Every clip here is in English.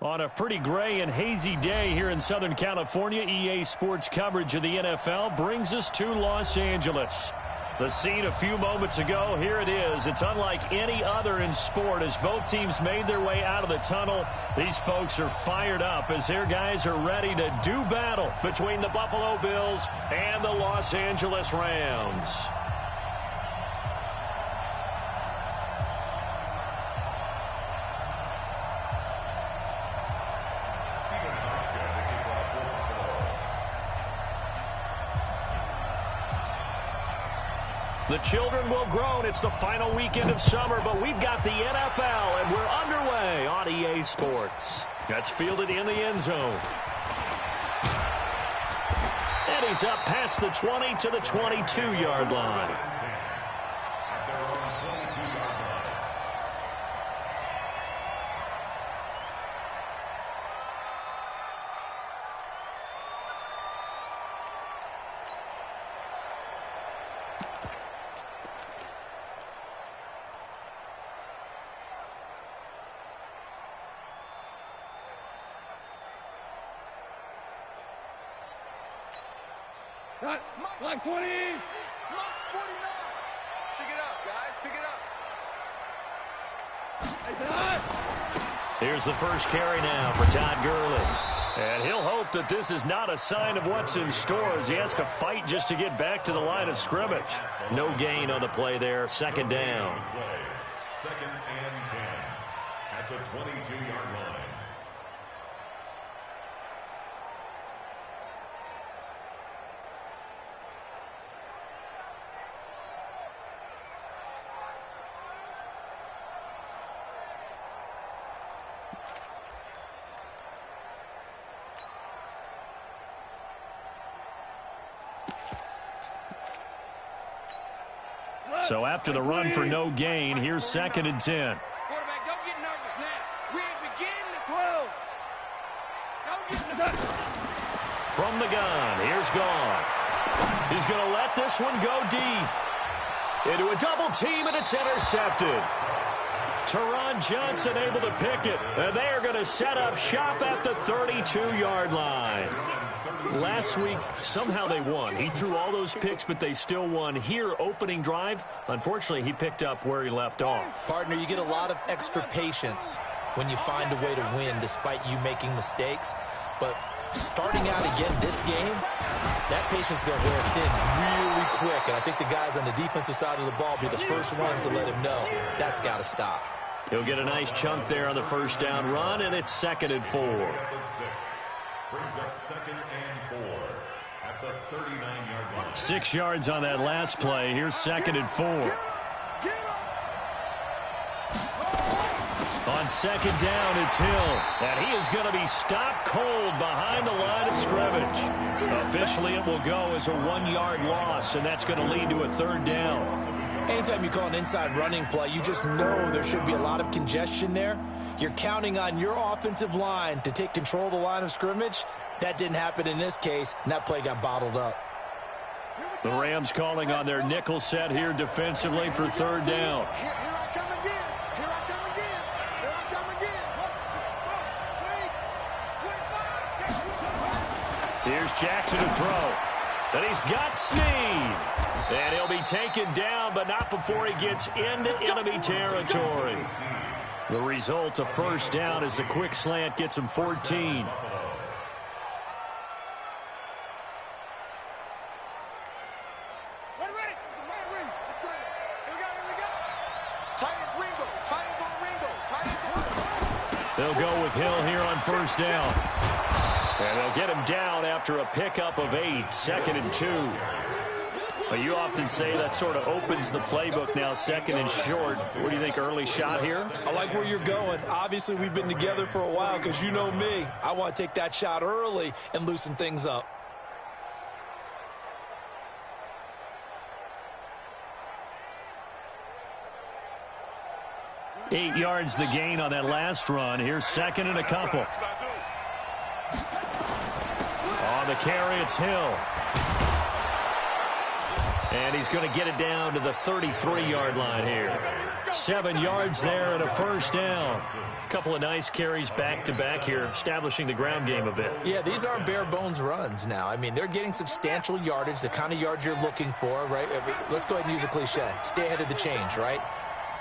On a pretty gray and hazy day here in Southern California, EA Sports coverage of the NFL brings us to Los Angeles. The scene a few moments ago, here it is. It's unlike any other in sport as both teams made their way out of the tunnel. These folks are fired up as their guys are ready to do battle between the Buffalo Bills and the Los Angeles Rams. The children will groan. It's the final weekend of summer, but we've got the NFL, and we're underway on EA Sports. That's fielded in the end zone. And he's up past the 20 to the 22-yard line. Like 20. Like 49. Pick it up, guys. Pick it up. Here's the first carry now for Todd Gurley. And he'll hope that this is not a sign of what's in store as he has to fight just to get back to the line of scrimmage. No gain on the play there. Second down. Second and 10 at the 22-yard line. So after the run for no gain, here's second and 10. Quarterback, don't get nervous now. We're beginning to close. Don't get nervous. From the gun, here's Goff. He's going to let this one go deep. Into a double team, and it's intercepted. Teron Johnson able to pick it. And they are going to set up shop at the 32-yard line. Last week, somehow they won. He threw all those picks, but they still won. Here, opening drive, unfortunately, he picked up where he left off. Partner, you get a lot of extra patience when you find a way to win despite you making mistakes. But starting out again this game, that patience is going to wear thin really quick. And I think the guys on the defensive side of the ball will be the first ones to let him know that's got to stop. He'll get a nice chunk there on the first down run, and it's second and 4. Brings up second and 4 at the 39-yard line. 6 yards on that last play. Here's second and 4. On second down, it's Hill. And he is going to be stopped cold behind the line of scrimmage. Officially, it will go as a 1-yard loss, and that's going to lead to a third down. Anytime you call an inside running play, you just know there should be a lot of congestion there. You're counting on your offensive line to take control of the line of scrimmage. That didn't happen in this case, and that play got bottled up. The Rams calling on their nickel set here defensively for third down. Here I come again. Here I come again. Here I come again. Here's Jackson to throw. And he's got Snead. And he'll be taken down, but not before he gets into enemy territory. The result, a first down as the quick slant gets him 14. They'll go with Hill here on first down. And they'll get him down after a pickup of 8, second and 2. But you often say that sort of opens the playbook now, second and short. What do you think, early shot here? I like where you're going. Obviously, we've been together for a while because you know me. I want to take that shot early and loosen things up. Eight yards the gain on that last run. Here's second and a couple. On the carry, it's Hill. And he's going to get it down to the 33-yard line here. 7 yards there and a first down. A couple of nice carries back-to-back here, establishing the ground game a bit. Yeah, these aren't bare-bones runs now. I mean, they're getting substantial yardage, the kind of yards you're looking for, right? I mean, let's go ahead and use a cliche. Stay ahead of the change, right?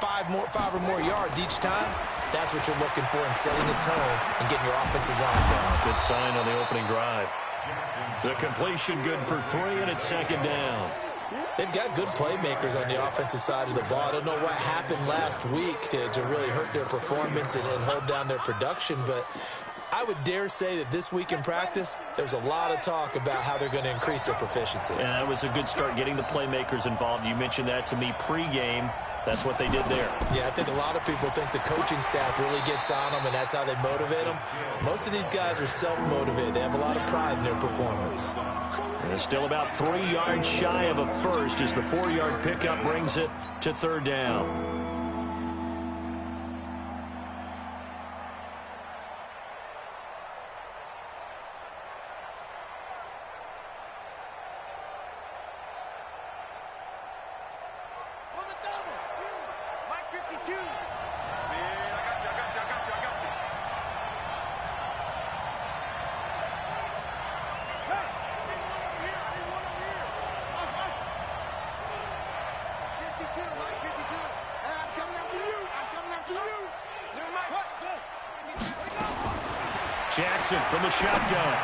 5 or more yards each time. That's what you're looking for in setting the tone and getting your offensive line going. Good sign on the opening drive. The completion good for 3, and it's second down. They've got good playmakers on the offensive side of the ball. I don't know what happened last week to really hurt their performance and hold down their production, but I would dare say that this week in practice, there's a lot of talk about how they're going to increase their proficiency. And that was a good start, getting the playmakers involved. You mentioned that to me pregame. That's what they did there. Yeah, I think a lot of people think the coaching staff really gets on them, and that's how they motivate them. Most of these guys are self-motivated. They have a lot of pride in their performance. They're still about 3 yards shy of a first as the 4-yard pickup brings it to third down. Jackson from the shotgun.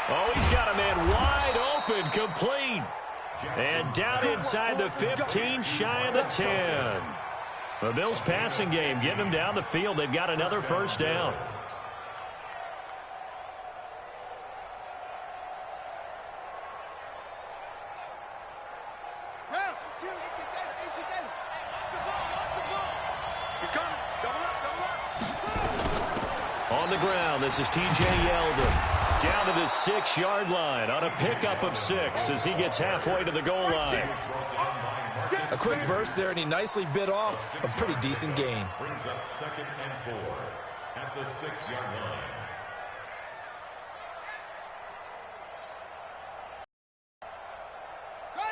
Oh, he's got a man wide open, complete. And down inside the 15, shy of the 10. The Bills' passing game getting them down the field. They've got another first down. On the ground, this is T.J. Yeldon. Down to the 6-yard line on a pickup of 6 as he gets halfway to the goal line. A quick burst there, and he nicely bit off a pretty decent gain. Brings up 2nd and 4 at the 6-yard line.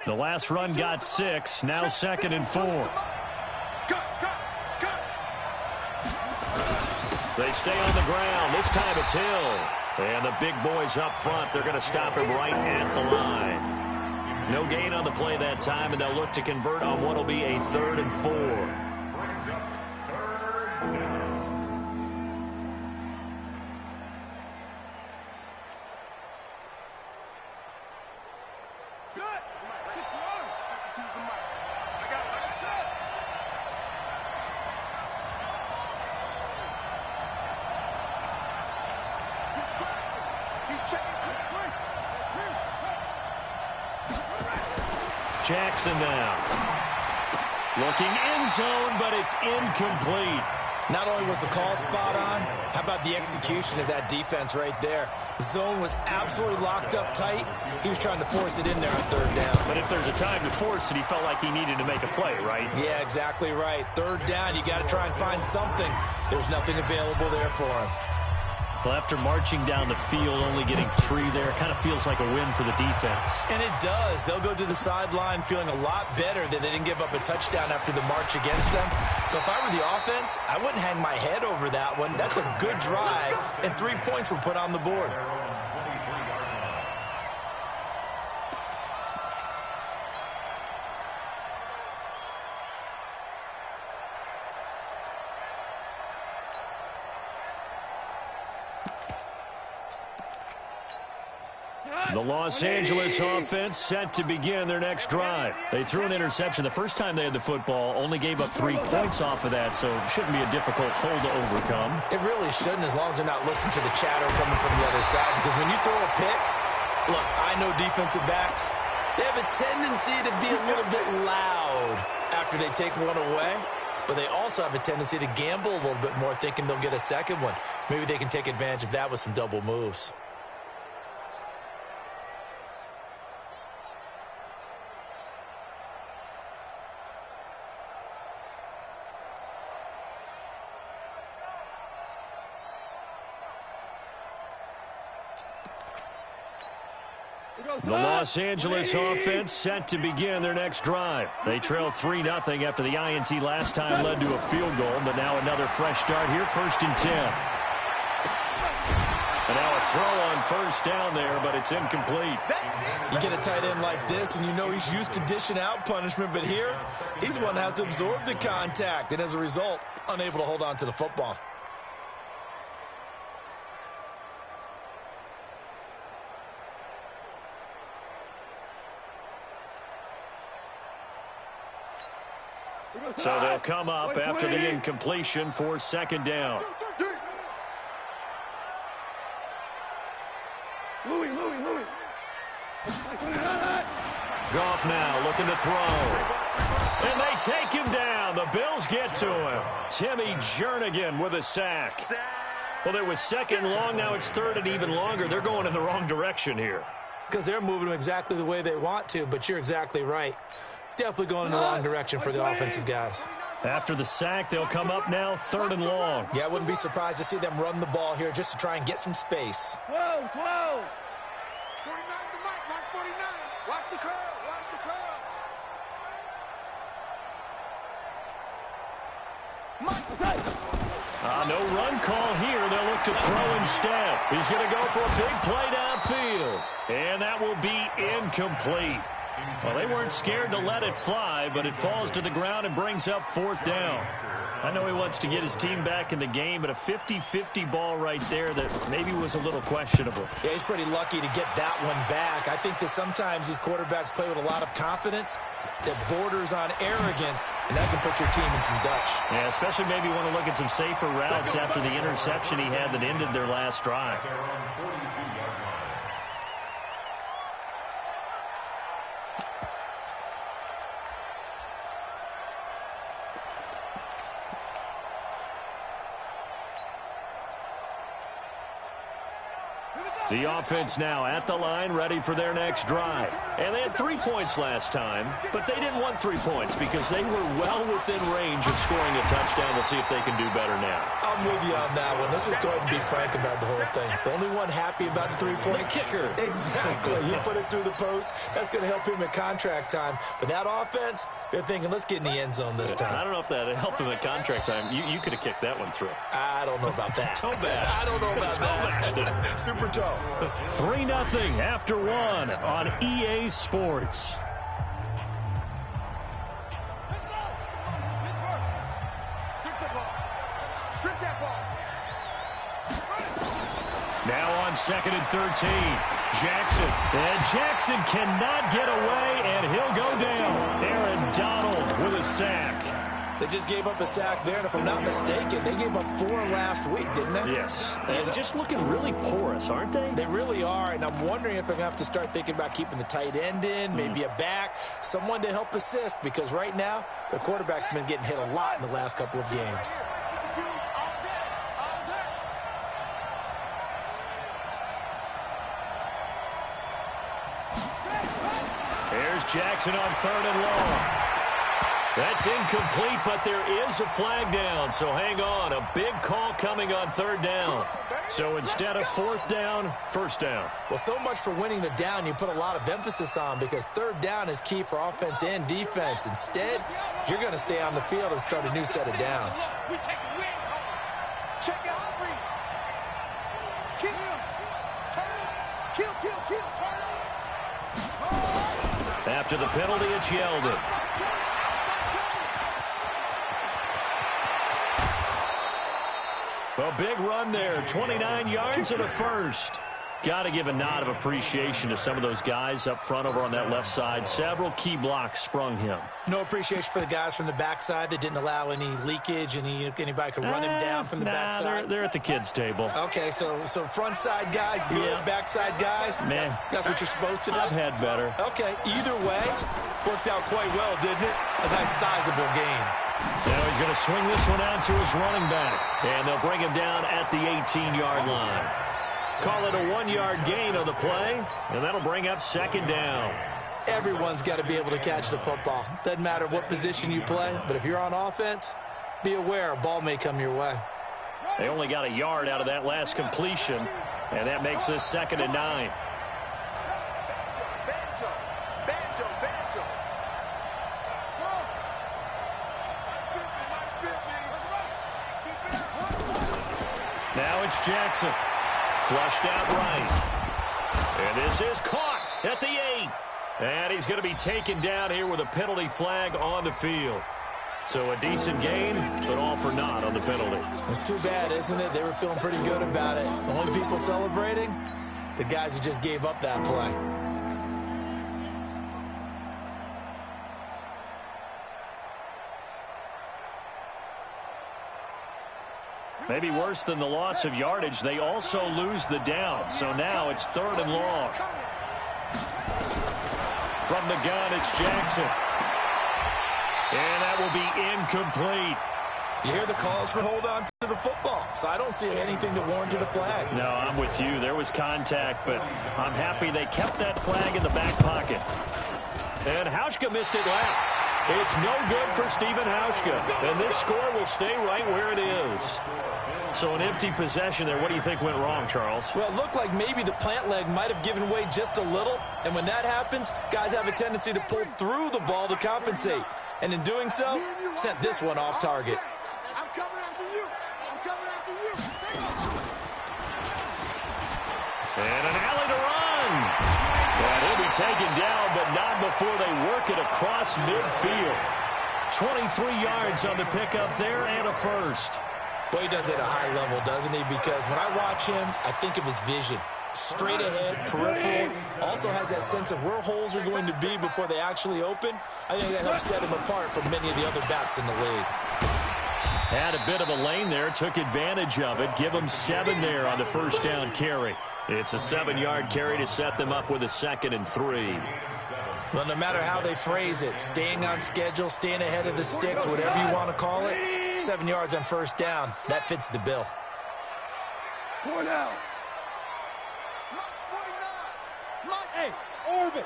The last run got 6, now 2nd and 4. They stay on the ground. This time it's Hill. And the big boys up front, they're going to stop him right at the line. No gain on the play that time, and they'll look to convert on what will be a 3rd and 4. Brings up 3rd down. Jackson now. Looking end zone, but it's incomplete. Not only was the call spot on, how about the execution of that defense right there? The zone was absolutely locked up tight. He was trying to force it in there on 3rd down. But if there's a time to force it, he felt like he needed to make a play, right? Yeah, exactly right. 3rd down, you got to try and find something. There's nothing available there for him. Well, after marching down the field, only getting 3 there, kind of feels like a win for the defense. And it does. They'll go to the sideline feeling a lot better that they didn't give up a touchdown after the march against them. But if I were the offense, I wouldn't hang my head over that one. That's a good drive, and 3 points were put on the board. The Los Angeles offense set to begin their next drive. They threw an interception the first time they had the football, only gave up 3 points off of that, so it shouldn't be a difficult hole to overcome. It really shouldn't, as long as they're not listening to the chatter coming from the other side, because when you throw a pick, look, I know defensive backs, they have a tendency to be a little bit loud after they take one away, but they also have a tendency to gamble a little bit more, thinking they'll get a second one. Maybe they can take advantage of that with some double moves. The Los Angeles offense set to begin their next drive. They trail 3-0 after the INT last time led to a field goal, but now another fresh start here, 1st and 10. And now a throw on 1st down there, but it's incomplete. You get a tight end like this, and you know he's used to dishing out punishment, but here, he's the one that has to absorb the contact, and as a result, unable to hold on to the football. So they'll come up after the incompletion for 2nd down. Louis. Goff now looking to throw. And they take him down. The Bills get to him. Timmy Jernigan with a sack. Well, it was 2nd and long. Now it's 3rd and even longer. They're going in the wrong direction here. Because they're moving them exactly the way they want to, but you're exactly right. Definitely going in the wrong direction for the offensive guys. After the sack, they'll come up now 3rd and long. Yeah, I wouldn't be surprised to see them run the ball here just to try and get some space. 12. 49 to Mike. Watch 49. Watch the curl. Watch the curls. Mike, No run call here. They'll look to throw instead. He's going to go for a big play downfield. And that will be incomplete. Well, they weren't scared to let it fly, but it falls to the ground and brings up 4th down. I know he wants to get his team back in the game, but a 50-50 ball right there that maybe was a little questionable. Yeah, he's pretty lucky to get that one back. I think that sometimes these quarterbacks play with a lot of confidence that borders on arrogance, and that can put your team in some Dutch. Yeah, especially maybe want to look at some safer routes after the interception he had that ended their last drive. The offense now at the line, ready for their next drive. And they had 3 points last time, but they didn't want 3 points because they were well within range of scoring a touchdown. We'll see if they can do better now. I'm with you on that one. Let's just go ahead and be frank about the whole thing. The only one happy about the 3-point kicker. Exactly. He put it through the post. That's going to help him at contract time. But that offense, they're thinking, let's get in the end zone this time. I don't know if that helped him at contract time. You could have kicked that one through. I don't know about that. Toe bash. I don't know about that. Super toe. 3-0 after 1 on EA Sports. Strip that ball. Now on 2nd and 13. Jackson. And Jackson cannot get away, and he'll go down. Aaron Donald with a sack. They just gave up a sack there, and if I'm not mistaken, they gave up 4 last week, didn't they? Yes. And just looking really porous, aren't they? They really are, and I'm wondering if they're going to have to start thinking about keeping the tight end in, maybe a back, someone to help assist, because right now, their quarterback's been getting hit a lot in the last couple of games. Here's Jackson on 3rd and long. That's incomplete, but there is a flag down, so hang on. A big call coming on 3rd down. So instead of 4th down, 1st down. Well, so much for winning the down you put a lot of emphasis on, because 3rd down is key for offense and defense. Instead, you're going to stay on the field and start a new set of downs. We take a win. Check it out, Bree. Kill him. Turn. Kill. Turn. After the penalty, it's Yeldon. A big run there, 29 yards and a first. Got to give a nod of appreciation to some of those guys up front over on that left side. Several key blocks sprung him. No appreciation for the guys from the backside that didn't allow any leakage, anybody could run him down from the backside. They're at the kids' table. Okay, so front side guys good, Yeah. Backside guys, Man, that's what you're supposed to do? I've had better. Okay, either way, worked out quite well, didn't it? A nice sizable game. Now he's going to swing this one out to his running back. And they'll bring him down at the 18-yard line. Call it a 1-yard gain on the play, and that'll bring up 2nd down. Everyone's got to be able to catch the football. Doesn't matter what position you play, but if you're on offense, be aware a ball may come your way. They only got a yard out of that last completion, and that makes this 2nd and 9. It's Jackson. Flushed out right. And this is caught at the 8. And he's going to be taken down here with a penalty flag on the field. So a decent gain, but all for naught on the penalty. It's too bad, isn't it? They were feeling pretty good about it. The only people celebrating, the guys who just gave up that play. Maybe worse than the loss of yardage, they also lose the down. So now it's 3rd and long. From the gun, it's Jackson. And that will be incomplete. You hear the calls for hold on to the football, so I don't see anything to warrant the flag. No, I'm with you. There was contact, but I'm happy they kept that flag in the back pocket. And Hauschka missed it left. It's no good for Stephen Hauschka. And this score will stay right where it is. So an empty possession there. What do you think went wrong, Charles? Well, it looked like maybe the plant leg might have given way just a little. And when that happens, guys have a tendency to pull through the ball to compensate. And in doing so, sent this one off target. I'm coming after you. I'm coming after you. And an alley to run. And he'll be taken down, but not before they work it across midfield. 23 yards on the pickup there and a first. Boy, he does it at a high level, doesn't he? Because when I watch him, I think of his vision. Straight ahead, peripheral. Also has that sense of where holes are going to be before they actually open. I think that helps set him apart from many of the other backs in the league. Had a bit of a lane there, took advantage of it. Give him 7 there on the first down carry. It's a 7-yard carry to set them up with a 2nd and 3. Well, no matter how they phrase it, staying on schedule, staying ahead of the sticks, whatever you want to call it, 7 yards on first down, that fits the bill. Point out. Hey, Orbit.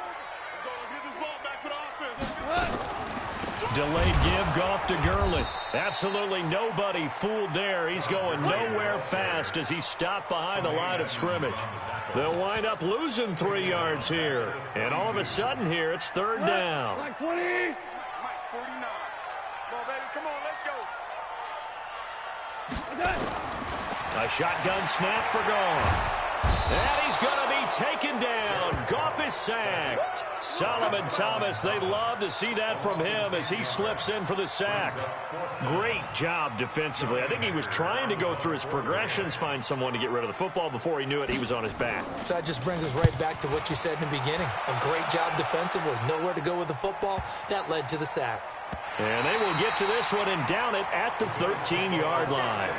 Let's get this ball back for the offense. Delayed give, Goff to Gurley. Absolutely nobody fooled there. He's going nowhere fast as he stopped behind the line of scrimmage. They'll wind up losing 3 yards here. And all of a sudden here, it's 3rd down. Mike 20. Mike 49. Come on, baby. Come on, let's go. A shotgun snap for Goff. And he's going to be taken down. Goff is sacked. Solomon Thomas, they love to see that from him as he slips in for the sack. Great job defensively. I think he was trying to go through his progressions, find someone to get rid of the football. Before he knew it, he was on his back. So that just brings us right back to what you said in the beginning. A great job defensively. Nowhere to go with the football. That led to the sack. And they will get to this one and down it at the 13-yard line.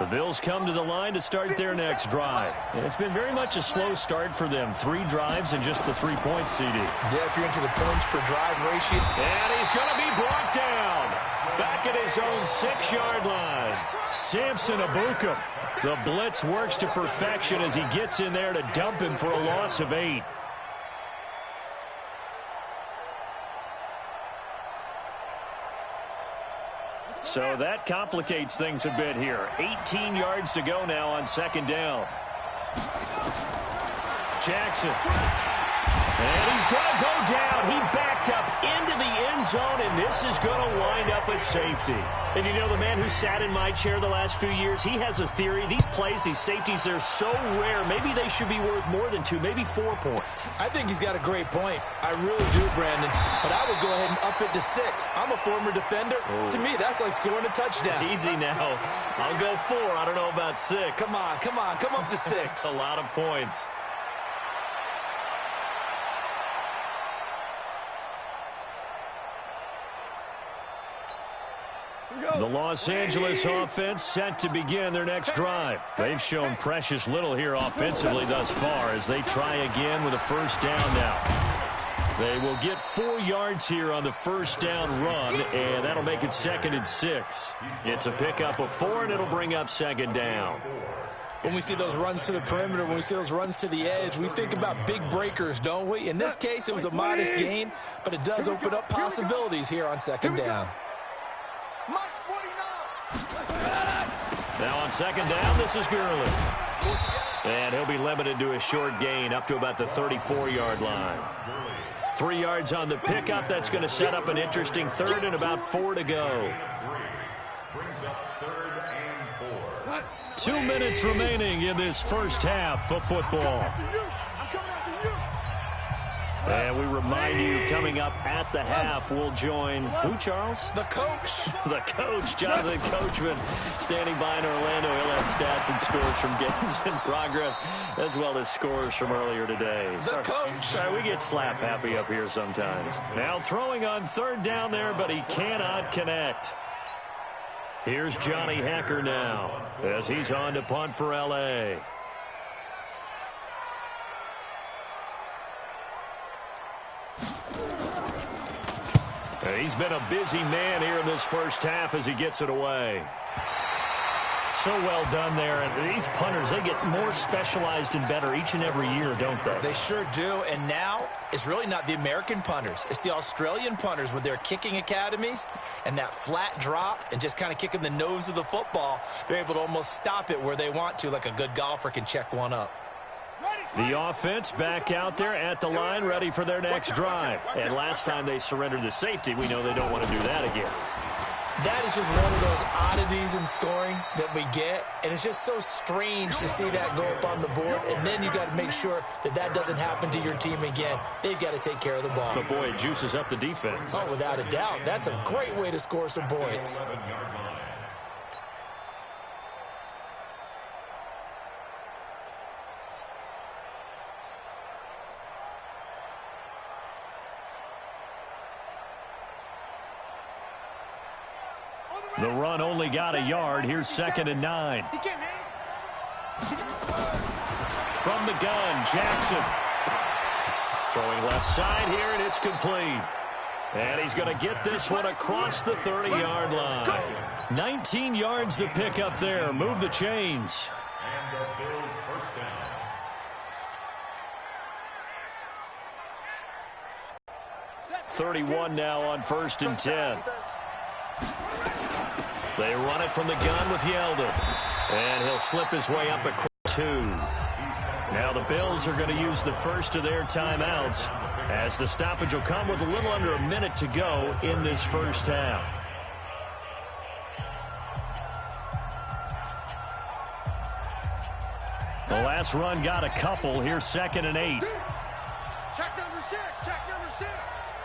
The Bills come to the line to start their next drive. And it's been very much a slow start for them. 3 drives and just the 3 points, CD. Yeah, if you're into the points per drive ratio. And he's going to be brought down. Back at his own 6-yard line. Samson Abuka. The blitz works to perfection as he gets in there to dump him for a loss of 8. So that complicates things a bit here. 18 yards to go now on 2nd down. Jackson. And he's going to go down. He backed up into the end zone, and this is going to wind up a safety. And you know, the man who sat in my chair the last few years, he has a theory. These plays, these safeties, they're so rare. Maybe they should be worth more than 2, maybe 4 points. I think he's got a great point. I really do, Brandon. But I would go ahead and up it to 6. I'm a former defender. To me, that's like scoring a touchdown. Easy now. I'll go 4. I don't know about 6. Come on. Come up to 6. A lot of points. The Los Angeles offense set to begin their next drive. They've shown precious little here offensively thus far as they try again with a first down now. They will get 4 yards here on the first down run, and that'll make it 2nd and 6. It's a pickup of 4, and it'll bring up 2nd down. When we see those runs to the perimeter, when we see those runs to the edge, we think about big breakers, don't we? In this case, it was a modest gain, but it does open up possibilities here on second down. Mike's 49. Now on second down, this is Gurley. And he'll be limited to a short gain up to about the 34-yard line. 3 yards on the pickup. That's going to set up an interesting third and about 4 to go. Brings up 3rd and 4. 2 minutes remaining in this first half of football. And we remind you, coming up at the half, we'll join who, Charles? The coach. The coach, Jonathan Coachman, standing by in Orlando. He'll have stats and scores from games in progress, as well as scores from earlier today. The coach. Sorry, we get slap happy up here sometimes. Now throwing on third down there, but he cannot connect. Here's Johnny Hekker now, as he's on to punt for L.A. He's been a busy man here in this first half as he gets it away. So well done there. And these punters, they get more specialized and better each and every year, don't they? They sure do. And now it's really not the American punters. It's the Australian punters with their kicking academies and that flat drop and just kind of kicking the nose of the football. They're able to almost stop it where they want to, like a good golfer can check one up. The offense back out there at the line, ready for their next drive. And last time they surrendered the safety, we know they don't want to do that again. That is just one of those oddities in scoring that we get, and it's just so strange to see that go up on the board, and then you got to make sure that that doesn't happen to your team again. They've got to take care of the ball. But, boy, it juices up the defense. Oh, without a doubt. That's a great way to score some points. The run only got a yard. Here's 2nd and 9. From the gun, Jackson. Throwing left side here, and it's complete. And he's going to get this one across the 30-yard line. 19 yards to pick up there. Move the chains. And the Bills first down. .31 now on 1st and 10. They run it from the gun with Yeldon. And he'll slip his way up across 2. Now the Bills are going to use the first of their timeouts, as the stoppage will come with a little under a minute to go in this first half. The last run got a couple. Here's 2nd and 8. Check number 6. Check number 6.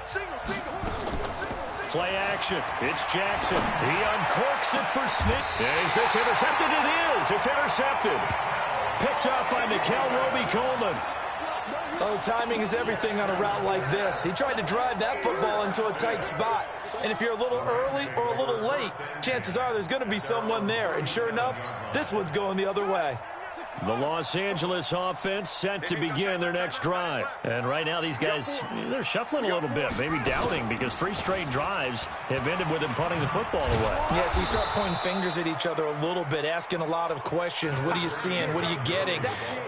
Single. Play action. It's Jackson. He uncorks it for Snick. Is this intercepted? It is. It's intercepted. Picked up by Mikel Roby-Coleman. Oh, timing is everything on a route like this. He tried to drive that football into a tight spot. And if you're a little early or a little late, chances are there's going to be someone there. And sure enough, this one's going the other way. The Los Angeles offense set to begin their next drive. And right now these guys, they're shuffling a little bit, maybe doubting, because 3 straight drives have ended with them punting the football away. Yeah, so you start pointing fingers at each other a little bit, asking a lot of questions. What are you seeing? What are you getting?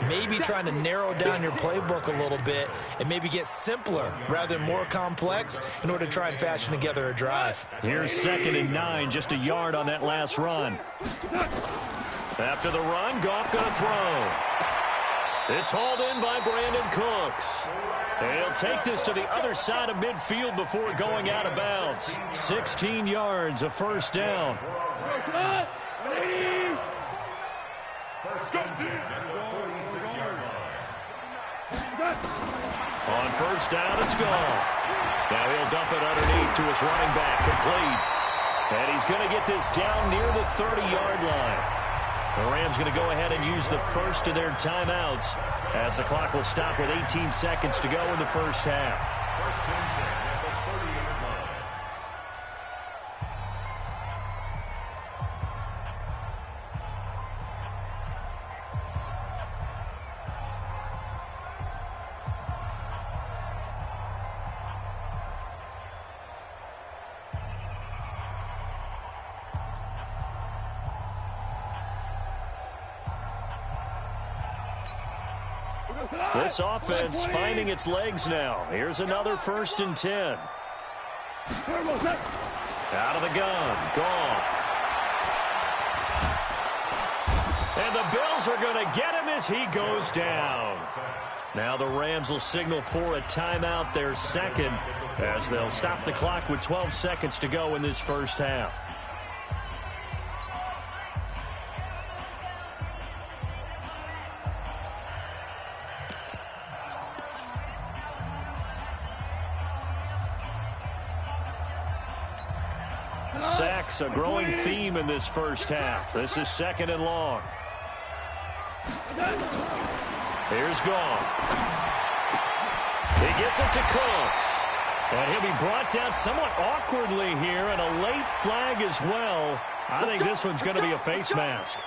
Maybe trying to narrow down your playbook a little bit and maybe get simpler rather than more complex in order to try and fashion together a drive. Here's 2nd and 9, just a yard on that last run. After the run, Goff going to throw. It's hauled in by Brandon Cooks. And he'll take this to the other side of midfield before going out of bounds. 16 yards, a first down. On first down, it's gone. Now he'll dump it underneath to his running back, complete. And he's going to get this down near the 30-yard line. The Rams going to go ahead and use the first of their timeouts, as the clock will stop with 18 seconds to go in the first half. This offense finding its legs now. Here's another 1st and 10. Out of the gun. Goff. And the Bills are going to get him as he goes down. Now the Rams will signal for a timeout, their second, as they'll stop the clock with 12 seconds to go in this first half. Sacks, a growing theme in this first half. This is 2nd and long. Here's Goff. He gets it to Cooks. And he'll be brought down somewhat awkwardly here, and a late flag as well. I think this one's going to be a face mask.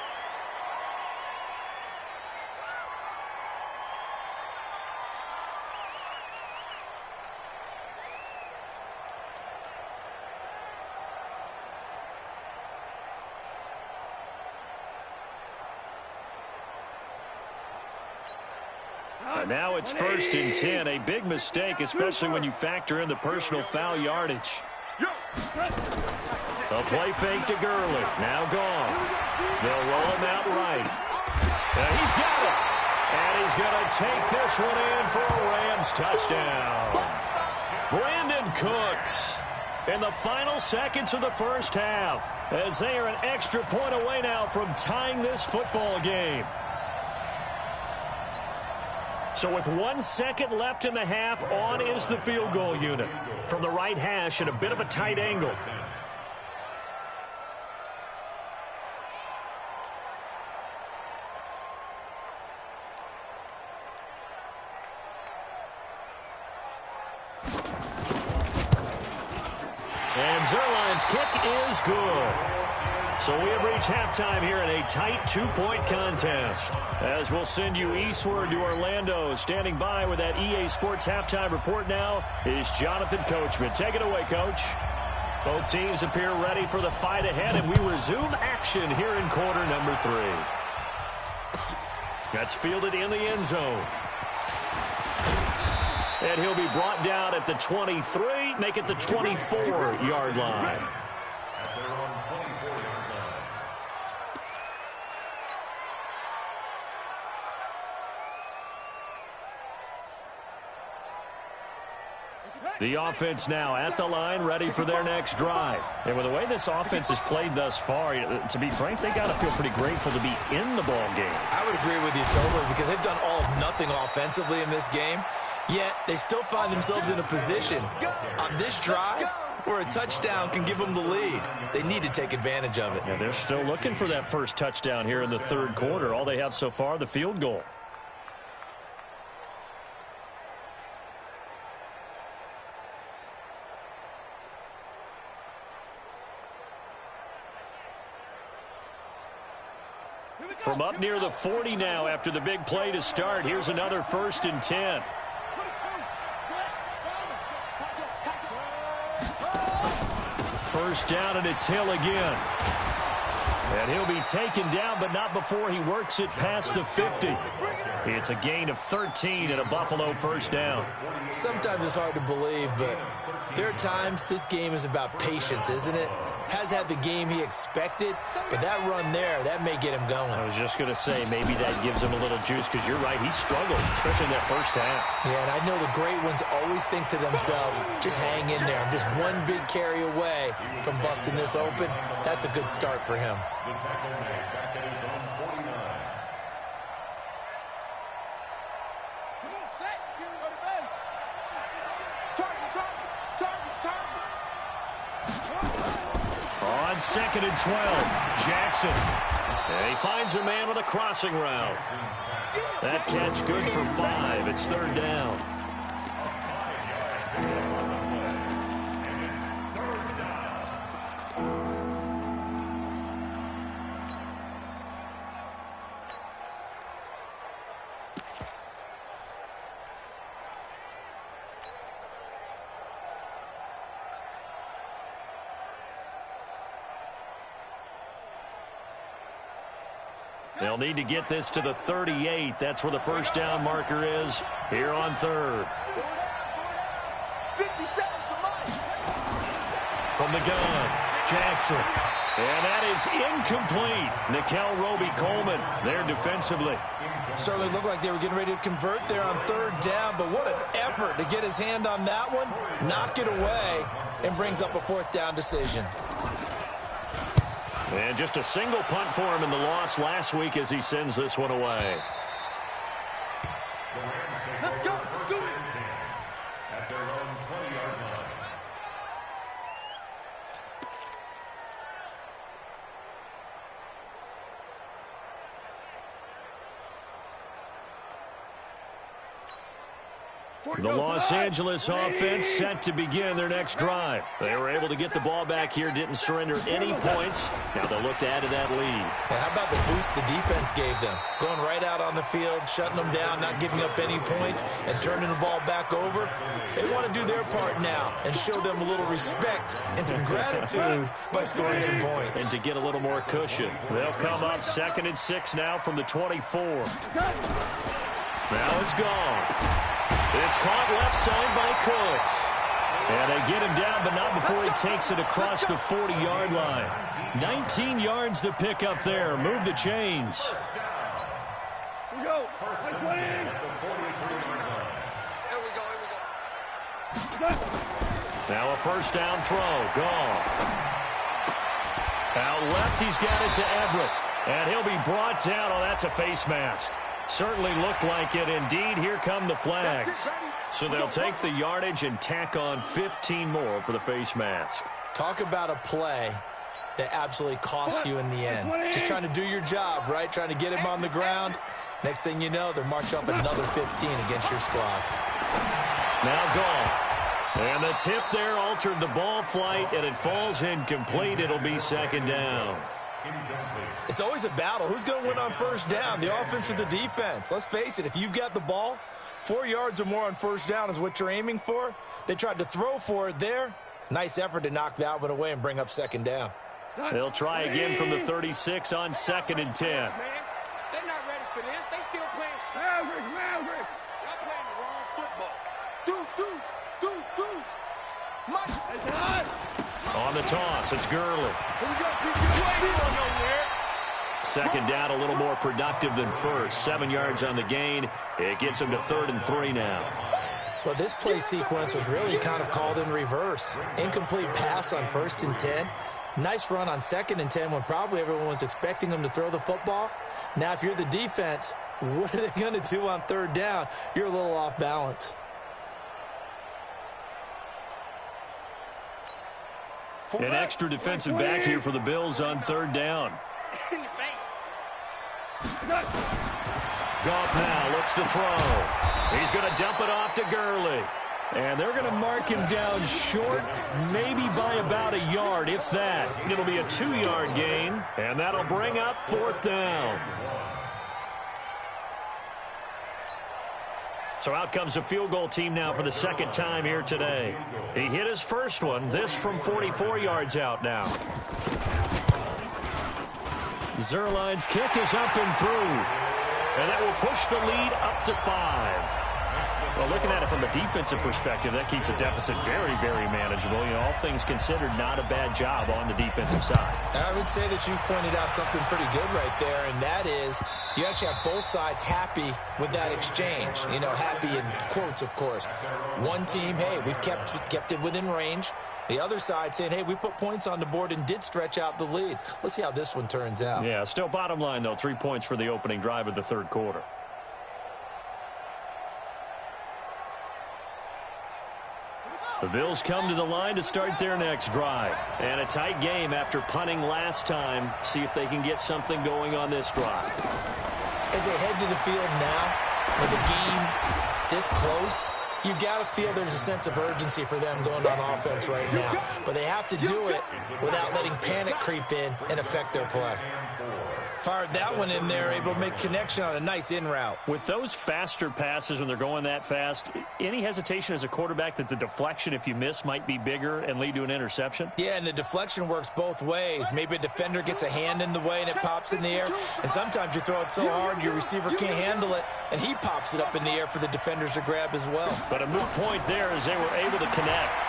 Now it's 1st and 10. A big mistake, especially when you factor in the personal foul yardage. A play fake to Gurley. Now gone. They'll roll him out right. And he's got it. And he's going to take this one in for a Rams touchdown. Brandon Cooks in the final seconds of the first half, as they are an extra point away now from tying this football game. So with 1 second left in the half, on is the field goal unit. From the right hash at a bit of a tight angle. And Zerline's kick is good. So we have reached halftime here in a tight 2-point contest. As we'll send you eastward to Orlando. Standing by with that EA Sports halftime report now is Jonathan Coachman. Take it away, Coach. Both teams appear ready for the fight ahead, and we resume action here in quarter number 3. That's fielded in the end zone. And he'll be brought down at the 23, make it the 24-yard line. The offense now at the line, ready for their next drive. And with the way this offense has played thus far, to be frank, they got to feel pretty grateful to be in the ball game. I would agree with you totally, because they've done all of nothing offensively in this game, yet they still find themselves in a position on this drive where a touchdown can give them the lead. They need to take advantage of it. Yeah, they're still looking for that first touchdown here in the third quarter. All they have so far, the field goal. From up near the 40 now after the big play to start. Here's another 1st and 10. First down, and it's Hill again. And he'll be taken down, but not before he works it past the 50. It's a gain of 13 and a Buffalo first down. Sometimes it's hard to believe, but there are times this game is about patience, isn't it? Has had the game he expected, but that run there, that may get him going. I was just going to say, maybe that gives him a little juice, because you're right, he struggled, especially in that first half. Yeah, and I know the great ones always think to themselves, just hang in there. I'm just one big carry away from busting this open. That's a good start for him. The tackle made back at his own 49. Come on, set. Here we go to bed. Target, target, target, target. On 2nd and 12, Jackson. And he finds a man with a crossing route. That catch good for 5. It's 3rd down. They'll need to get this to the 38. That's where the first down marker is here on third. 50 seconds to Mike. From the gun, Jackson. And that is incomplete. Nickel Roby-Coleman there defensively. Certainly looked like they were getting ready to convert there on third down, but what an effort to get his hand on that one, knock it away, and brings up a fourth down decision. And just a single punt for him in the loss last week as he sends this one away. Let's go. Do it. At their own 20-yard line. The Los Angeles offense set to begin their next drive. They were able to get the ball back here, didn't surrender any points. Now they'll look to add to that lead. Yeah, how about the boost the defense gave them? Going right out on the field, shutting them down, not giving up any points, and turning the ball back over. They want to do their part now and show them a little respect and some gratitude by scoring some points. And to get a little more cushion. They'll come up 2nd and 6 now from the 24. Now it's gone. It's caught left side by Cooks. And they get him down, but not before he takes it across the 40-yard line. 19 yards to pick up there. Move the chains. Here we go. Now a first down throw. Gone. Out left, he's got it to Everett. And he'll be brought down. Oh, that's a face mask. Certainly looked like it. Indeed, here come the flags. So they'll take the yardage and tack on 15 more for the face mask. Talk about a play that absolutely costs you in the end. Just trying to do your job, right? Trying to get him on the ground. Next thing you know, they're marching up another 15 against your squad. Now gone. And the tip there altered the ball flight, and it falls incomplete. It'll be 2nd down. It's always a battle. Who's going to win on first down, the offense or the defense? Let's face it, if you've got the ball, 4 yards or more on first down is what you're aiming for. They tried to throw for it there. Nice effort to knock that one away and bring up 2nd down. They'll try again from the 36 on 2nd and 10. They're not ready for this. They still playing Maverick. Y'all playing the wrong football. Deuce. Mike. On the toss, it's Gurley. Here we go. Second down, a little more productive than first. 7 yards on the gain. It gets him to 3rd and 3 now. Well, this play sequence was really kind of called in reverse. Incomplete pass on 1st and 10. Nice run on 2nd and 10 when probably everyone was expecting them to throw the football. Now, if you're the defense, what are they going to do on 3rd down? You're a little off balance. An extra defensive back here for the Bills on 3rd down. Goff now looks to throw. He's going to dump it off to Gurley. And they're going to mark him down short, maybe by about a yard, if that. It'll be a 2-yard gain, and that'll bring up 4th down. So out comes a field goal team now for the 2nd time here today. He hit his first one, this from 44 yards out now. Zerline's kick is up and through. And that will push the lead up to 5. Well, looking at it from a defensive perspective, that keeps the deficit very, very manageable. You know, all things considered, not a bad job on the defensive side. I would say that you pointed out something pretty good right there, and that is you actually have both sides happy with that exchange. You know, happy in quotes, of course. One team, hey, we've kept it within range. The other side saying, hey, we put points on the board and did stretch out the lead. Let's see how this one turns out. Yeah, still bottom line, though, 3 points for the opening drive of the 3rd quarter. The Bills come to the line to start their next drive. And a tight game after punting last time. See if they can get something going on this drive. As they head to the field now, with the game this close, you've got to feel there's a sense of urgency for them going on offense right now. But they have to do it without letting panic creep in and affect their play. Fired that one in there, able to make connection on a nice in route. With those faster passes when they're going that fast, any hesitation as a quarterback that the deflection, if you miss, might be bigger and lead to an interception? Yeah, and the deflection works both ways. Maybe a defender gets a hand in the way and it pops in the air. And sometimes you throw it so hard your receiver can't handle it, and he pops it up in the air for the defenders to grab as well. But a moot point there as they were able to connect.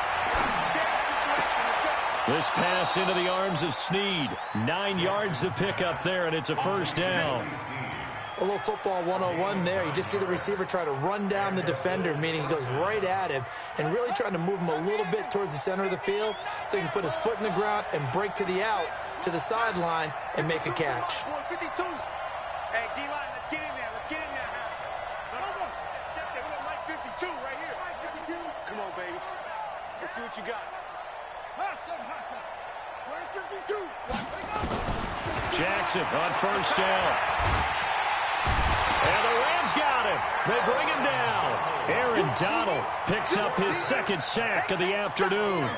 This pass into the arms of Snead. 9 yards to pick up there, and it's a first down. A little football 101 there. You just see the receiver try to run down the defender, meaning he goes right at him and really trying to move him a little bit towards the center of the field so he can put his foot in the ground and break to the out, to the sideline, and make a catch. Hey, D-line, let's get in there. Let's get in there now. No. Check that. We got Mike 52 right here. Mike 52. Come on, baby. Let's see what you got. Hustle. Where's 52? Jackson on first down. And the Rams got him. They bring him down. Aaron Donald picks up his second sack of the afternoon.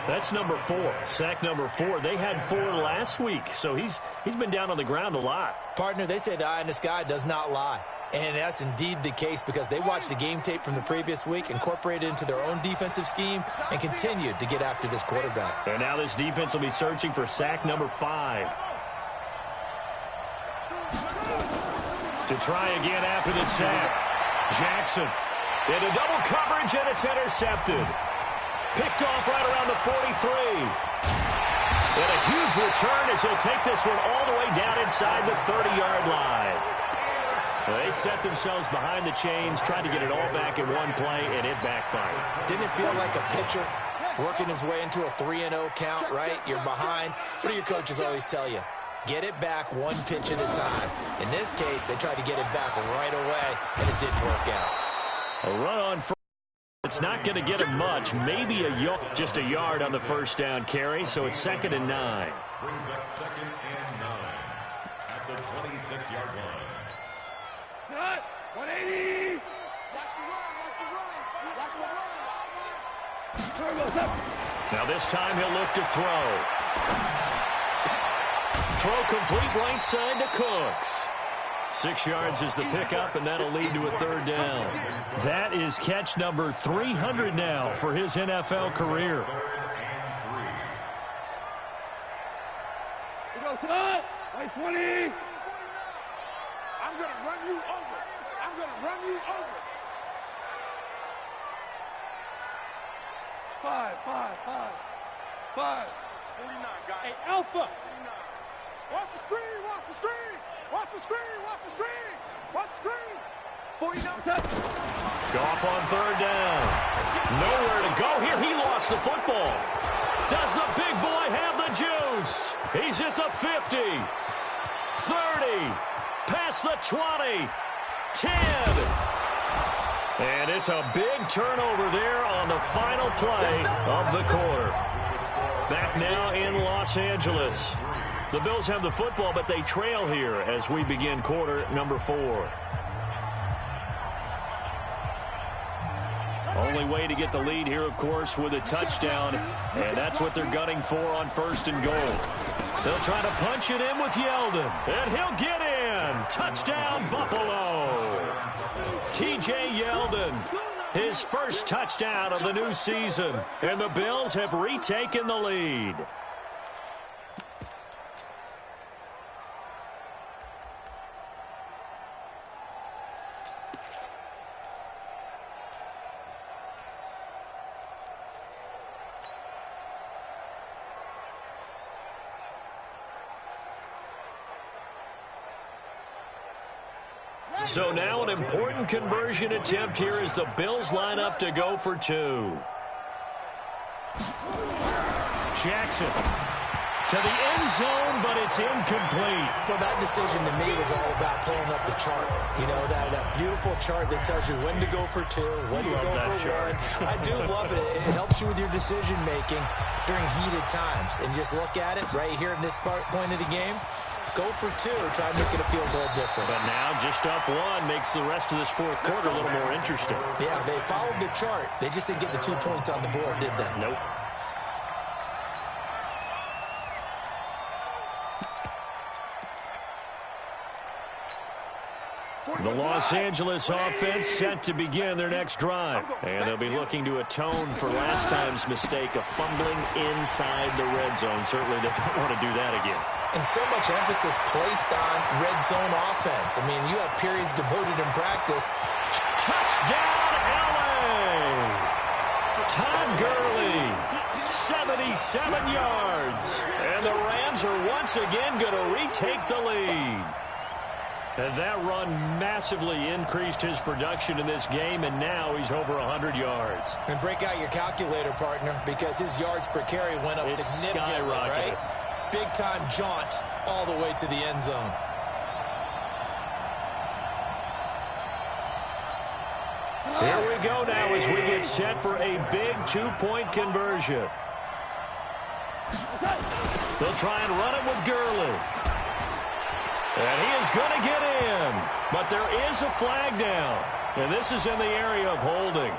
That's number 4. Sack number 4. They had 4 last week, so he's been down on the ground a lot. Partner, they say the eye in the sky does not lie. And that's indeed the case because they watched the game tape from the previous week, incorporated it into their own defensive scheme, and continued to get after this quarterback. And now this defense will be searching for sack number 5. To try again after the sack. Jackson into double coverage, and it's intercepted. Picked off right around the 43. And a huge return as he'll take this one all the way down inside the 30-yard line. They set themselves behind the chains, tried to get it all back in one play, and it backfired. Didn't it feel like a pitcher working his way into a 3-0 count, right? You're behind. What do your coaches always tell you? Get it back one pitch at a time. In this case, they tried to get it back right away, and it didn't work out. A run on first. It's not going to get him much. Maybe just a yard on the first down carry, so it's 2nd and 9. Brings up 2nd and 9 at the 26-yard line. Cut. 180. Now this time he'll look to throw. Throw complete right side to Cooks. 6 yards is the pickup, and that'll lead to a 3rd down. That is catch number 300 now for his NFL career. We go to 20. I'm going to run you over. I'm going to run you over. 5. 49, guys. Hey, Alpha. 49. Watch the screen. Watch the screen. Watch the screen. Watch the screen. Watch the screen. 49. Goff on 3rd down. Nowhere to go here. He lost the football. Does the big boy have the juice? He's at the 50. 30. Past the 20. 10. And it's a big turnover there on the final play of the quarter. Back now in Los Angeles. The Bills have the football, but they trail here as we begin quarter number 4. Only way to get the lead here, of course, with a touchdown, and that's what they're gunning for on 1st and goal. They'll try to punch it in with Yeldon, and he'll get in. Touchdown, Buffalo. T.J. Yeldon, his first touchdown of the new season, and the Bills have retaken the lead. So now an important conversion attempt here as the Bills line up to go for 2. Jackson to the end zone, but it's incomplete. Well, that decision to me was all about pulling up the chart. You know, that beautiful chart that tells you when to go for 2, when to go for 1. I do love it. It helps you with your decision-making during heated times. And just look at it right here in this point of the game. Go for 2, try to make it feel a little different. But now just up 1 makes the rest of this 4th quarter a little more interesting. Yeah, they followed the chart. They just didn't get the 2 points on the board, did they? Nope. The Los Angeles offense set to begin their next drive. And they'll be looking to atone for last time's mistake of fumbling inside the red zone. Certainly they don't want to do that again. And so much emphasis placed on red zone offense. I mean, you have periods devoted in practice. Touchdown, LA! Todd Gurley, 77 yards. And the Rams are once again going to retake the lead. And that run massively increased his production in this game, and now he's over 100 yards. And break out your calculator, partner, because his yards per carry went up significantly, right? Big-time jaunt all the way to the end zone. Here we go now as we get set for a big two-point conversion. They'll try and run it with Gurley. And he is going to get in. But there is a flag down. And this is in the area of holding.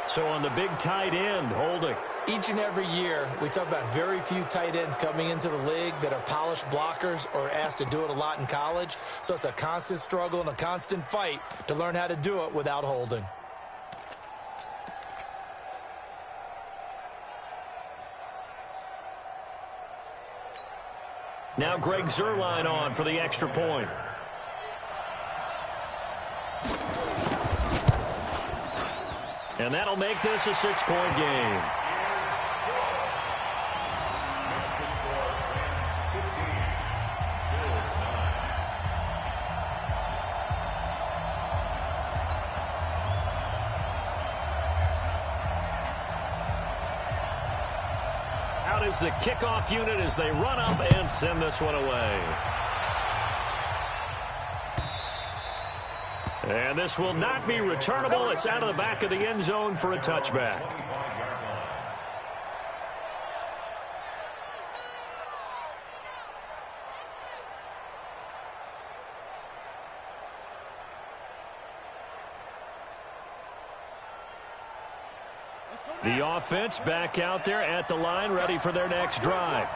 So on the big tight end, holding. Each and every year, we talk about very few tight ends coming into the league that are polished blockers or asked to do it a lot in college. So it's a constant struggle and a constant fight to learn how to do it without holding. Now Greg Zuerlein on for the extra point. And that'll make this a 6-point game. Out is the kickoff unit as they run up and send this one away. And this will not be returnable. It's out of the back of the end zone for a touchback. The offense back out there at the line, ready for their next drive.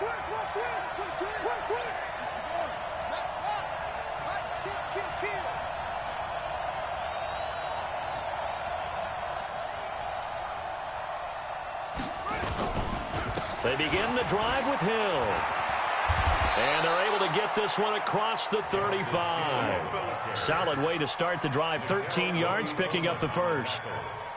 They begin the drive with Hill. And they're able to get this one across the 35. Solid way to start the drive. 13 yards, picking up the first.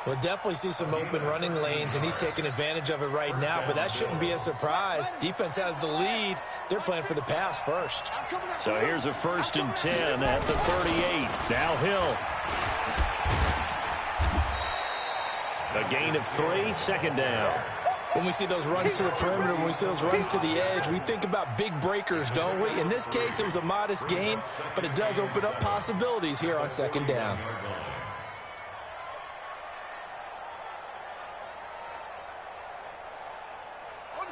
We'll definitely see some open running lanes, and he's taking advantage of it right now, but that shouldn't be a surprise. Defense has the lead. They're playing for the pass first. So here's a 1st and 10 at the 38. Now Hill. A gain of 3, 2nd down. When we see those runs to the perimeter, when we see those runs to the edge, we think about big breakers, don't we? In this case, it was a modest gain, but it does open up possibilities here on 2nd down.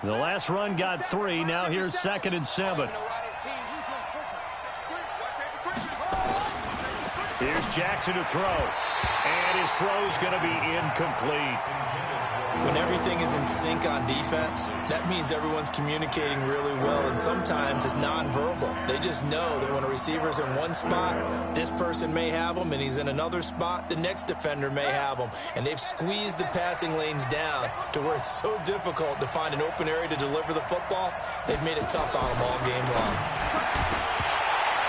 The last run got 3. Now here's 2nd and 7. Here's Jackson to throw. And his throw's going to be incomplete. When everything is in sync on defense, that means everyone's communicating really well, and sometimes it's nonverbal. They just know that when a receiver's in one spot, this person may have him, and he's in another spot, the next defender may have him. And they've squeezed the passing lanes down to where it's so difficult to find an open area to deliver the football. They've made it tough on them all game long.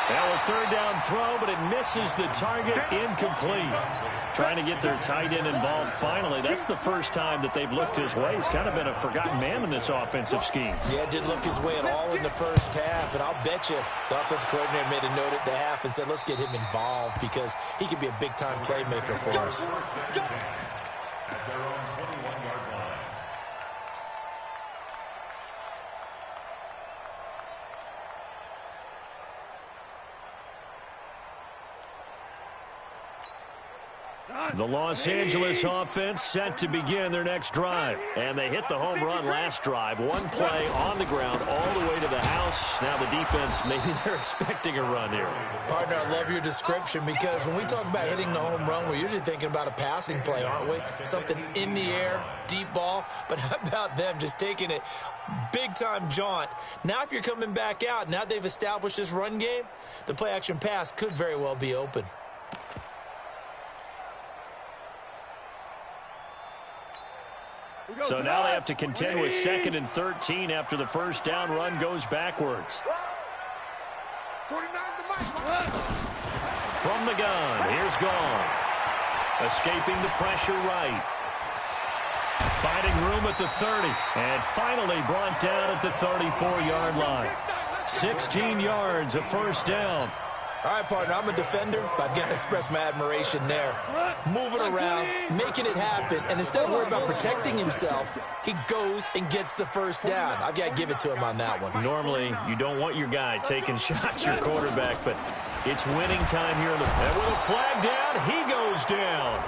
Now a 3rd down throw, but it misses the target, incomplete. Trying to get their tight end involved finally. That's the first time that they've looked his way. He's kind of been a forgotten man in this offensive scheme. Yeah, didn't look his way at all in the first half, and I'll bet you the offensive coordinator made a note at the half and said, let's get him involved because he could be a big-time playmaker for us. The Los Angeles offense set to begin their next drive. And they hit the home run last drive. One play on the ground all the way to the house. Now the defense, maybe they're expecting a run here. Partner, I love your description because when we talk about hitting the home run, we're usually thinking about a passing play, aren't we? Something in the air, deep ball. But how about them just taking it big-time jaunt? Now if you're coming back out, now they've established this run game, the play-action pass could very well be open. So now they have to contend with 2nd and 13 after the first down run goes backwards. 49 the mic. From the gun, here's Goff. Escaping the pressure right. Finding room at the 30. And finally brought down at the 34-yard line. 16 yards, a first down. All right, partner, I'm a defender, but I've got to express my admiration there. Moving around, making it happen, and instead of worrying about protecting himself, he goes and gets the first down. I've got to give it to him on that one. Normally, you don't want your guy taking shots, your quarterback, but it's winning time here. And with a flag down, he goes down.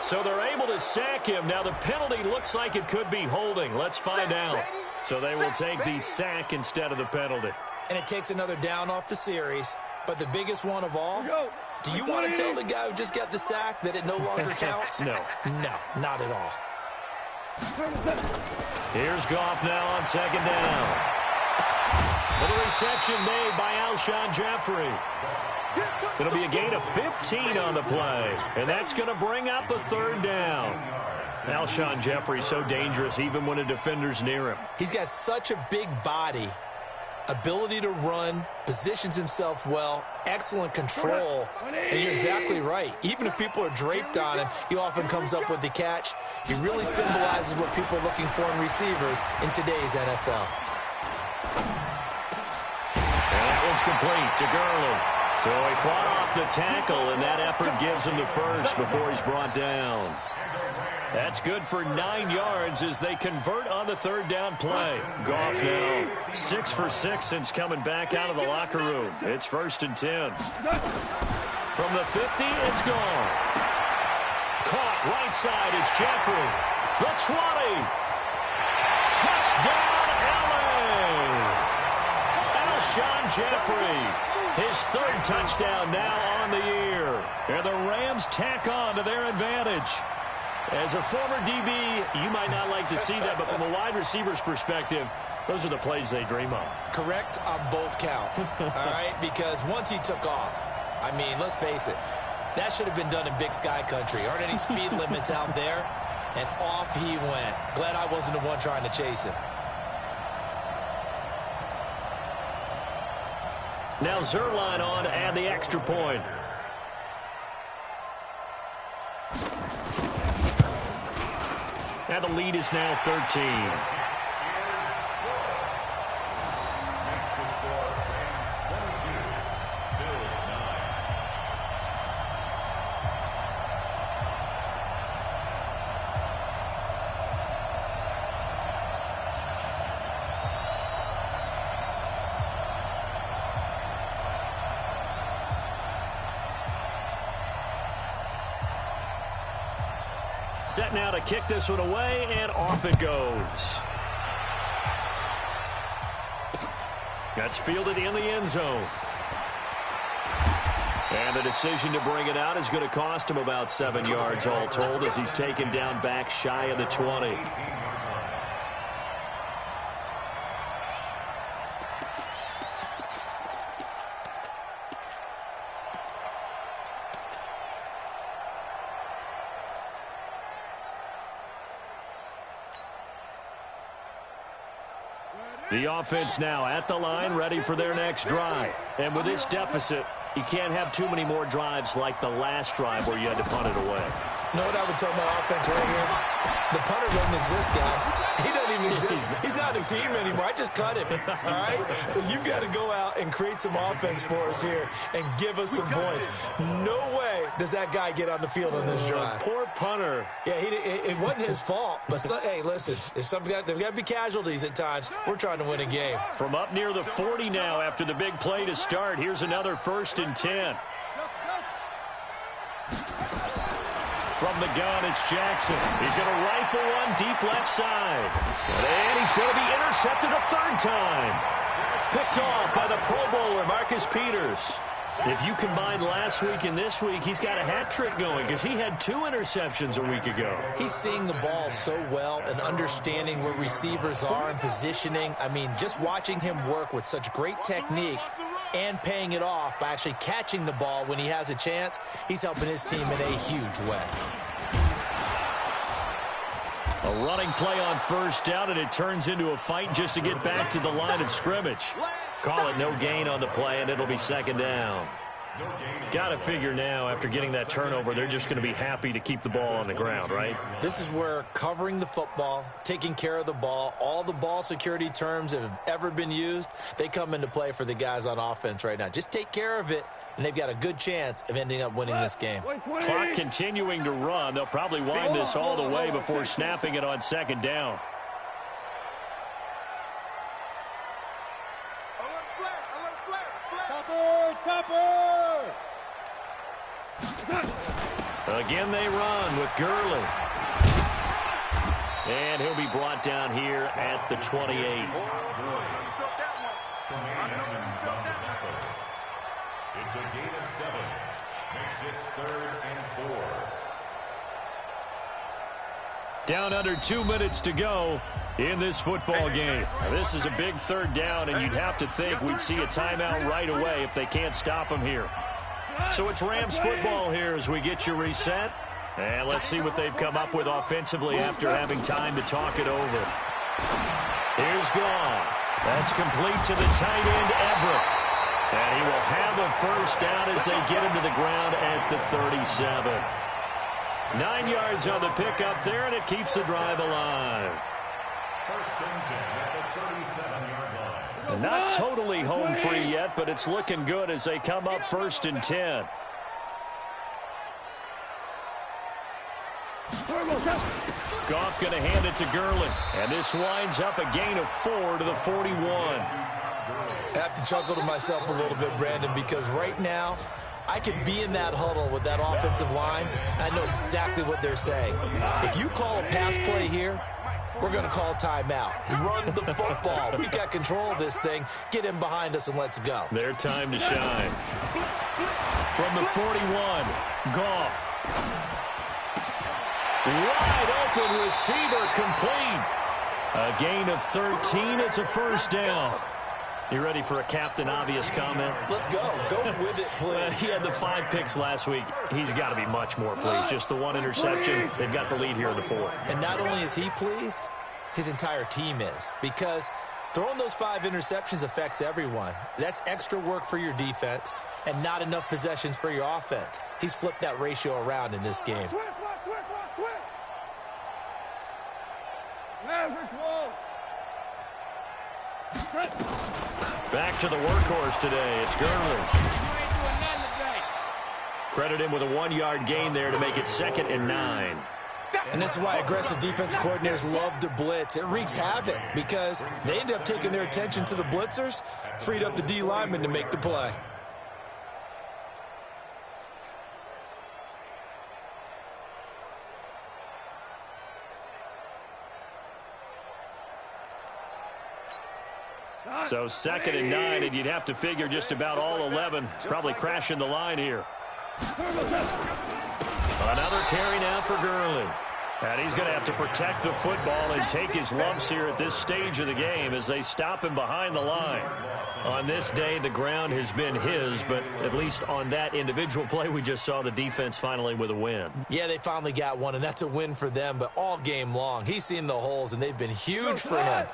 So they're able to sack him. Now the penalty looks like it could be holding. Let's find out. So they will take the sack instead of the penalty. And it takes another down off the series. But the biggest one of all, do you want to tell the guy who just got the sack that it no longer counts? No. No, not at all. Here's Goff now on 2nd down. Little reception made by Alshon Jeffrey. It'll be a gain of 15 on the play. And that's going to bring up a 3rd down. Alshon Jeffrey so dangerous even when a defender's near him. He's got such a big body, ability to run, positions himself well, excellent control. And you're exactly right. Even if people are draped on him, he often comes up with the catch. He really symbolizes what people are looking for in receivers in today's NFL. And that one's complete to Gurley. So he fought off the tackle, and that effort gives him the first before he's brought down. That's good for 9 yards as they convert on the 3rd down play. Goff now 6 for 6 since coming back out of the locker room. It's 1st and 10. From the 50, it's Goff. Caught right side, it's Jeffrey. The 20. Touchdown, LA! Alshon Jeffrey. His 3rd touchdown now on the year. And the Rams tack on to their advantage. As a former DB, you might not like to see that, but from a wide receiver's perspective, those are the plays they dream of. Correct on both counts, all right? Because once he took off, I mean, let's face it, that should have been done in Big Sky country. Aren't any speed limits out there? And off he went. Glad I wasn't the one trying to chase him. Now Zerline on to add the extra point. And the lead is now 13. Set now to kick this one away, and off it goes. That's fielded in the end zone. And the decision to bring it out is going to cost him about 7 yards all told as he's taken down back shy of the 20. The offense now at the line, ready for their next drive. And with this deficit, you can't have too many more drives like the last drive where you had to punt it away. You know what I would tell my offense right here? The punter doesn't exist, guys. He doesn't even exist. He's not a team anymore. I just cut him, all right? So you've got to go out and create some offense for us here and give us some points. No way does that guy get on the field on this drive. Poor punter. Yeah, it wasn't his fault. But, hey, listen, there's got to be casualties at times. We're trying to win a game. From up near the 40 now after the big play to start, here's another 1st and 10. From the gun, it's Jackson. He's going to rifle one deep left side. And he's going to be intercepted a 3rd time. Picked off by the Pro Bowler, Marcus Peters. If you combine last week and this week, he's got a hat trick going because he had 2 interceptions a week ago. He's seeing the ball so well and understanding where receivers are and positioning. I mean, just watching him work with such great technique and paying it off by actually catching the ball when he has a chance, he's helping his team in a huge way. A running play on first down, and it turns into a fight just to get back to the line of scrimmage. Call it no gain on the play, and it'll be second down. Got to figure now, after getting that turnover, they're just going to be happy to keep the ball on the ground, right? This is where covering the football, taking care of the ball, all the ball security terms that have ever been used, they come into play for the guys on offense right now. Just take care of it, and they've got a good chance of ending up winning this game. Clock continuing to run. They'll probably wind this all the way before snapping it on second down. Again, they run with Gurley. And he'll be brought down here at the 28. It's a gain of 7. Makes it 3rd and 4. Down under 2 minutes to go in this football game. Now, this is a big third down, and you'd have to think we'd see a timeout right away if they can't stop them here. So it's Rams football here as we get you reset. And let's see what they've come up with offensively after having time to talk it over. Here's Goff. That's complete to the tight end, Everett. And he will have a first down as they get him to the ground at the 37. 9 yards on the pickup there, and it keeps the drive alive. First and 10 at the 37-yard line. Not totally home free yet, but it's looking good as they come up 1st and 10. Goff going to hand it to Gurley. And this winds up a gain of 4 to the 41. I have to chuckle to myself a little bit, Brandon, because right now I could be in that huddle with that offensive line, and I know exactly what they're saying. If you call a pass play here, we're going to call timeout. Run the football. We've got control of this thing. Get in behind us and let's go. Their time to shine. From the 41, Goff. Wide open receiver complete. A gain of 13. It's a first down. You ready for a Captain Obvious comment? Let's go. Go with it, please. He had the 5 picks last week. He's got to be much more pleased. Just the 1 interception. They've got the lead here in the 4th. And not only is he pleased, his entire team is. Because throwing those 5 interceptions affects everyone. That's extra work for your defense and not enough possessions for your offense. He's flipped that ratio around in this game. Back to the workhorse today. It's Gurley. Credit him with a 1-yard gain there to make it 2nd and 9. And this is why aggressive defensive coordinators love to blitz. It wreaks havoc because they end up taking their attention to the blitzers, freed up the D lineman to make the play. So 2nd and 9, and you'd have to figure just about all 11 probably crashing the line here. Another carry now for Gurley. And he's going to have to protect the football and take his lumps here at this stage of the game as they stop him behind the line. On this day, the ground has been his, but at least on that individual play, we just saw the defense finally with a win. Yeah, they finally got one, and that's a win for them, but all game long, he's seen the holes, and they've been huge for him.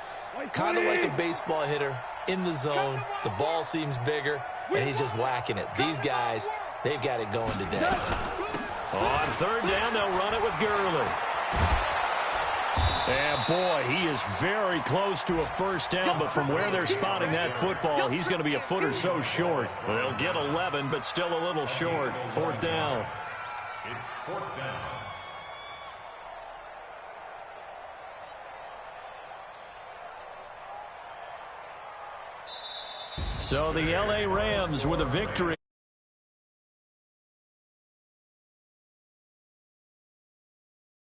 Kind of like a baseball hitter in the zone. The ball seems bigger, and he's just whacking it. These guys, they've got it going today. On 3rd down, they'll run it with Gurley. And, boy, he is very close to a first down, but from where they're spotting that football, he's going to be a foot or so short. They'll get 11, but still a little short. 4th down. It's 4th down. So the L.A. Rams with a victory.